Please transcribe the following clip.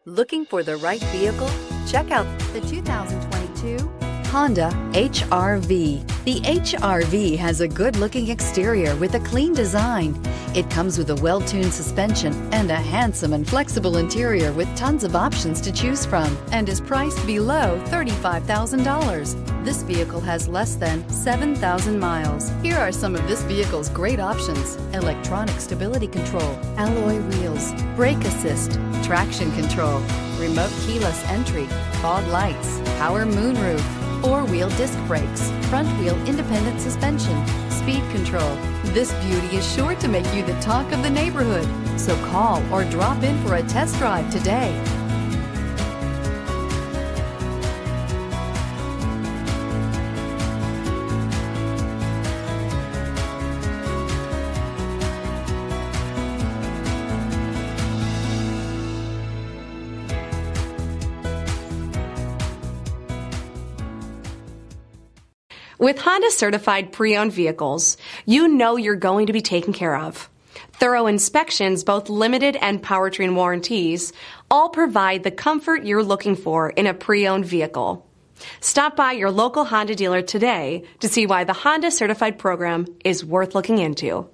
Looking for the right vehicle? Check out the 2022 Honda HR-V. The HR-V has a good-looking exterior with a clean design. It comes with a well-tuned suspension and a handsome and flexible interior with tons of options to choose from and is priced below $35,000. This vehicle has less than 7,000 miles. Here are some of this vehicle's great options: electronic stability control, alloy wheels, brake assist, traction control, remote keyless entry, fog lights, power moonroof, four-wheel disc brakes, front-wheel independent suspension, speed control. This beauty is sure to make you the talk of the neighborhood. So call or drop in for a test drive today. With Honda Certified pre-owned vehicles, you know you're going to be taken care of. Thorough inspections, both limited and powertrain warranties, all provide the comfort you're looking for in a pre-owned vehicle. Stop by your local Honda dealer today to see why the Honda Certified program is worth looking into.